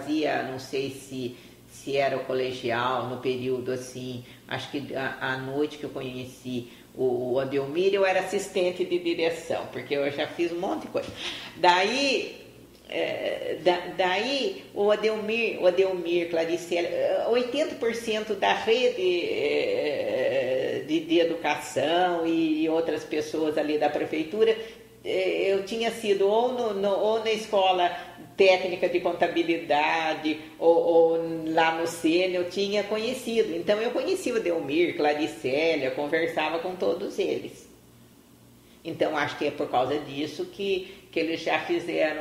fazia, não sei se era o colegial, no período assim, acho que à noite que eu conheci o Adelmir, eu era assistente de direção, porque eu já fiz um monte de coisa. Daí o Adelmir, Claricélia, 80% da rede de educação e outras pessoas ali da prefeitura, eu tinha sido ou na escola técnica de contabilidade ou lá no Sênior, eu tinha conhecido. Então eu conhecia o Adelmir, Claricélia, conversava com todos eles. Então acho que é por causa disso que eles já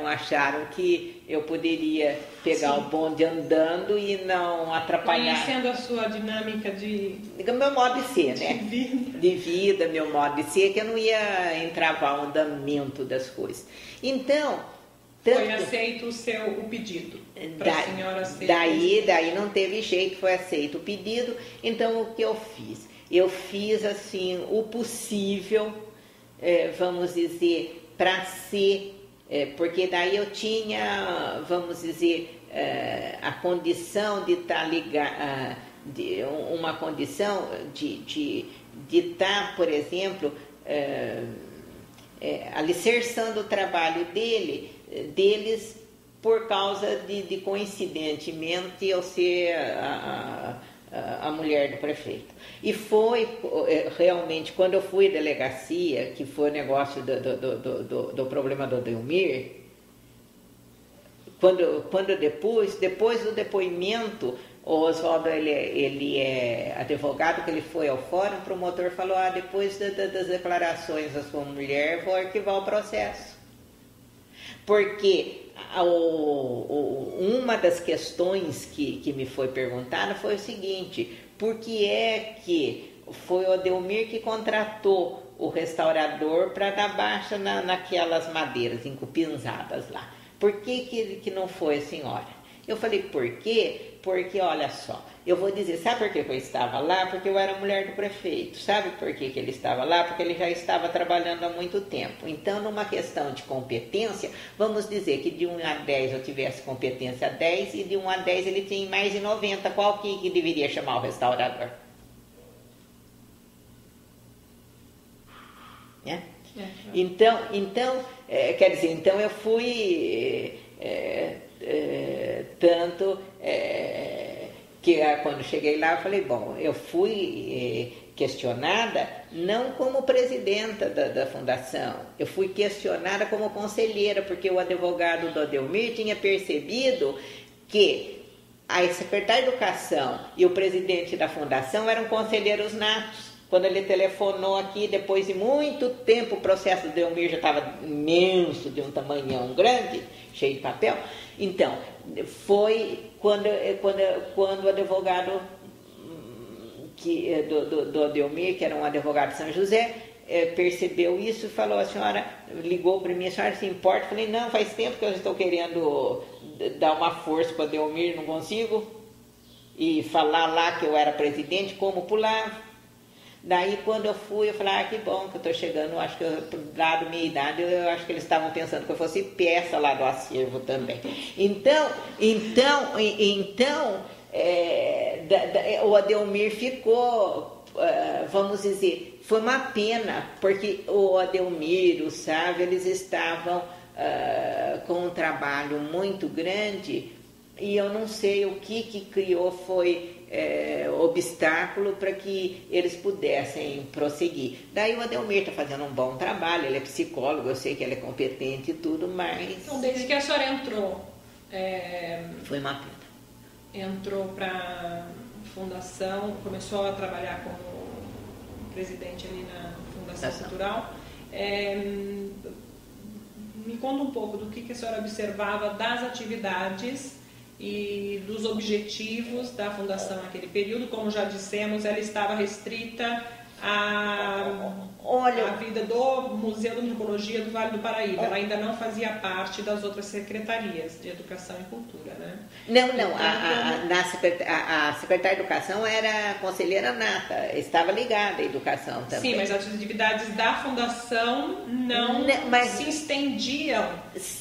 acharam que eu poderia pegar o bonde andando e não atrapalhar. Conhecendo a sua dinâmica meu modo de ser, né? Vida. De vida, meu modo de ser, que eu não ia entravar o andamento das coisas. Então, foi aceito o pedido para a senhora aceitar. Daí não teve jeito, foi aceito o pedido. Então o que eu fiz? Eu fiz assim o possível, vamos dizer, para ser, porque daí eu tinha, vamos dizer, a condição de estar ligado, uma condição de estar, por exemplo, alicerçando o trabalho deles por causa de coincidentemente eu ser a mulher do prefeito. E foi realmente, quando eu fui à delegacia, que foi o negócio do problema do Adelmir, quando depois do depoimento, o Oswaldo, ele é advogado, que ele foi ao fórum, o promotor falou, depois das declarações da sua mulher, vou arquivar o processo. Porque uma das questões que me foi perguntada foi o seguinte: por que é que foi o Adelmir que contratou o restaurador para dar baixa naquelas madeiras encupinzadas lá? Por que não foi a senhora? Eu falei, por quê? Porque, olha só, eu vou dizer, sabe por que eu estava lá? Porque eu era mulher do prefeito. Sabe por que ele estava lá? Porque ele já estava trabalhando há muito tempo. Então, numa questão de competência, vamos dizer que de 1 a 10 eu tivesse competência 10 e de 1 a 10 ele tem mais de 90. Qual que deveria chamar o restaurador? Né? Então, quer dizer, então eu fui tanto que quando cheguei lá eu falei, bom, eu fui questionada não como presidenta da fundação, eu fui questionada como conselheira, porque o advogado do Adelmir tinha percebido que a secretária de Educação e o presidente da fundação eram conselheiros natos. Quando ele telefonou aqui, depois de muito tempo, o processo do Adelmir já estava imenso, de um tamanhão grande, cheio de papel. Então, foi quando o advogado do Adelmir, que era um advogado de São José, percebeu isso e falou, a senhora ligou para mim, a senhora se importa? Eu falei, não, faz tempo que eu estou querendo dar uma força para o Adelmir, não consigo. E falar lá que eu era presidente, como pular. Daí, quando eu fui, eu falei, que bom que eu estou chegando, acho que, dado minha idade, eu acho que eles estavam pensando que eu fosse peça lá do acervo também. Então o Adelmir ficou, vamos dizer, foi uma pena, porque o Adelmir, o Sávio, eles estavam com um trabalho muito grande, e eu não sei o que criou foi obstáculo para que eles pudessem prosseguir. Daí o Adelmir está fazendo um bom trabalho, ele é psicólogo, eu sei que ele é competente e tudo, mas... Então, desde que a senhora entrou... Foi uma pena. Entrou para a fundação, começou a trabalhar como presidente ali na Fundação Cultural. Me conta um pouco do que a senhora observava das atividades e dos objetivos da fundação naquele período. Como já dissemos, ela estava restrita à vida do Museu de Antropologia do Vale do Paraíba. Ela ainda não fazia parte das outras secretarias de Educação e Cultura, né? Não, a secretária de Educação era conselheira nata, estava ligada à educação também. Sim, mas as atividades da fundação não se estendiam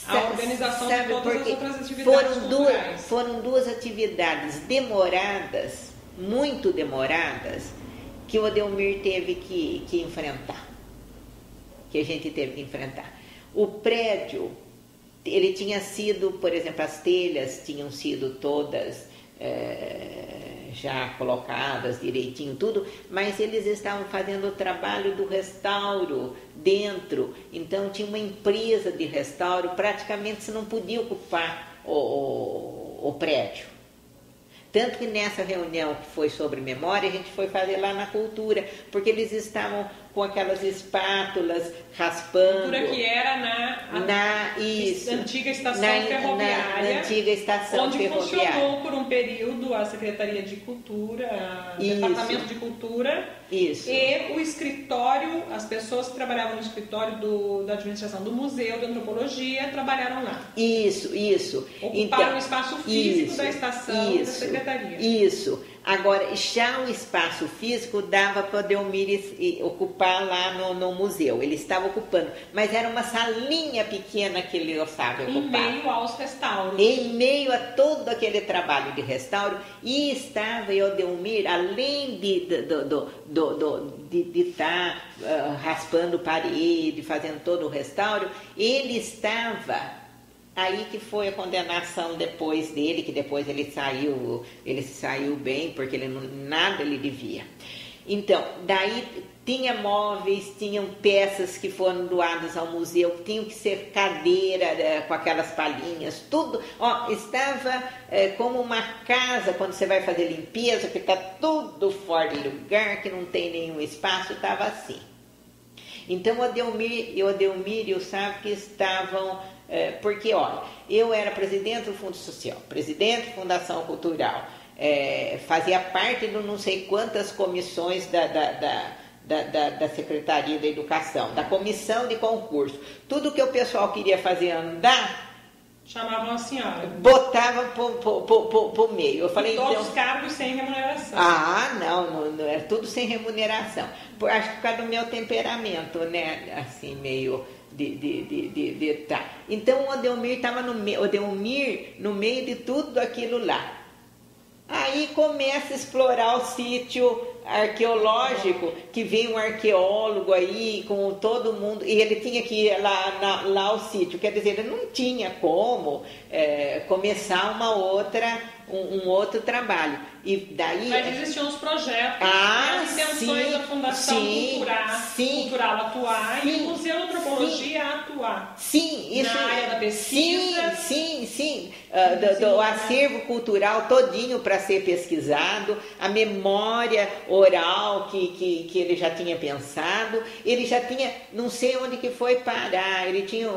à organização de todas as outras atividades culturais. Foram duas atividades demoradas, muito demoradas, que o Odelmir teve que enfrentar, que a gente teve que enfrentar. O prédio, ele tinha sido, por exemplo, as telhas tinham sido todas já colocadas direitinho, tudo, mas eles estavam fazendo o trabalho do restauro dentro, então tinha uma empresa de restauro, praticamente você não podia ocupar o prédio. Tanto que nessa reunião que foi sobre memória, a gente foi fazer lá na cultura, porque eles estavam com aquelas espátulas raspando. Cultura que era na antiga estação ferroviária. Na antiga estação onde ferroviária. Funcionou por um período a Secretaria de Cultura, o Departamento de Cultura. Isso. E o escritório, as pessoas que trabalhavam no escritório da administração do Museu de Antropologia trabalharam lá. Isso. Ocuparam o espaço físico da estação da Secretaria. Isso. Agora, já o espaço físico dava para o Odelmir ocupar lá no museu. Ele estava ocupando, mas era uma salinha pequena que ele gostava de ocupar. Em meio aos restauros. Em meio a todo aquele trabalho de restauro, e estava o Odelmir, além de estar raspando parede, fazendo todo o restauro, ele estava... Aí que foi a condenação depois dele, que depois ele saiu bem, porque nada ele devia. Então, daí tinha móveis, tinham peças que foram doadas ao museu, tinham que ser cadeira com aquelas palhinhas, tudo. Estava como uma casa, quando você vai fazer limpeza, que está tudo fora de lugar, que não tem nenhum espaço, estava assim. Então, o Odelmir e o Sávio estavam... porque, olha, eu era presidente do Fundo Social, presidente da Fundação Cultural, fazia parte de não sei quantas comissões da Secretaria da Educação, da comissão de concurso. Tudo que o pessoal queria fazer andar... Chamavam a senhora. Botavam pro meio. Eu falei, todos então, os cargos sem remuneração. Não, era tudo sem remuneração. Acho que por causa do meu temperamento, né? Assim, meio... Tá. Então o Odelmir estava no meio de tudo aquilo lá. Aí começa a explorar o sítio arqueológico, que vem um arqueólogo aí com todo mundo, e ele tinha que ir lá ao sítio, quer dizer, ele não tinha como começar um outro trabalho. E daí, mas existiam os projetos, as intenções da Fundação Cultural atuar e o Museu de Antropologia atuar. Sim, isso, na área da pesquisa. Sim. Do acervo cultural todinho para ser pesquisado, a memória oral que ele já tinha pensado, ele já tinha, não sei onde que foi parar, ele tinha,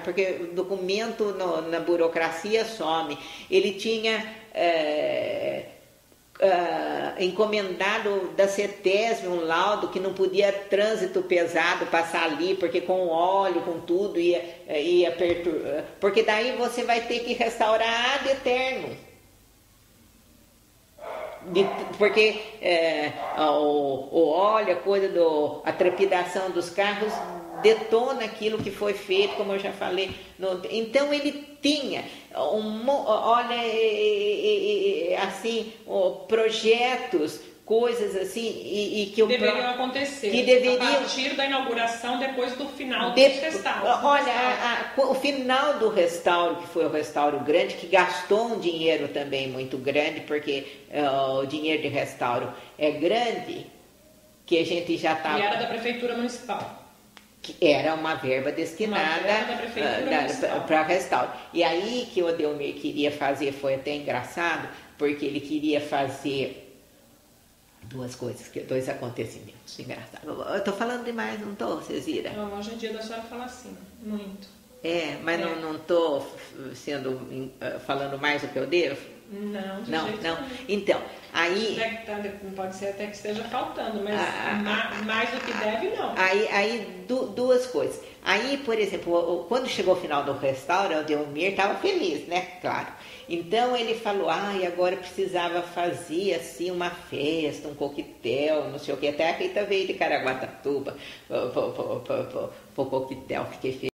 porque o documento na burocracia some, ele tinha encomendado da CETESB um laudo que não podia trânsito pesado passar ali, porque com óleo, com tudo, ia perturbar, porque daí você vai ter que restaurar ad eterno. Porque o óleo, a trepidação dos carros detona aquilo que foi feito, como eu já falei. Então ele tinha projetos, coisas assim, e que deveriam acontecer a partir da inauguração, depois do final do restauro. Olha, o final do restauro, que foi o restauro grande, que gastou um dinheiro também muito grande, porque o dinheiro de restauro é grande, que a gente já estava... E era da Prefeitura Municipal. Que era uma verba destinada para restauro. E aí que o Odelmir queria fazer, foi até engraçado, porque ele queria fazer dois acontecimentos engraçados. Eu estou falando demais, não estou, Cezira? Não, hoje em dia da senhora fala assim, muito. Mas não estou falando mais do que eu devo? Não, de Não, jeito não. nenhum. Então, aí... Pode ser até que esteja faltando, mas mais do que deve, não. Aí duas coisas. Aí, por exemplo, quando chegou o final do restaurante, o Delmir estava feliz, né? Claro. Então ele falou, agora precisava fazer assim uma festa, um coquetel, não sei o que. Até a Rita veio de Caraguatatuba pro coquetel, fiquei feliz.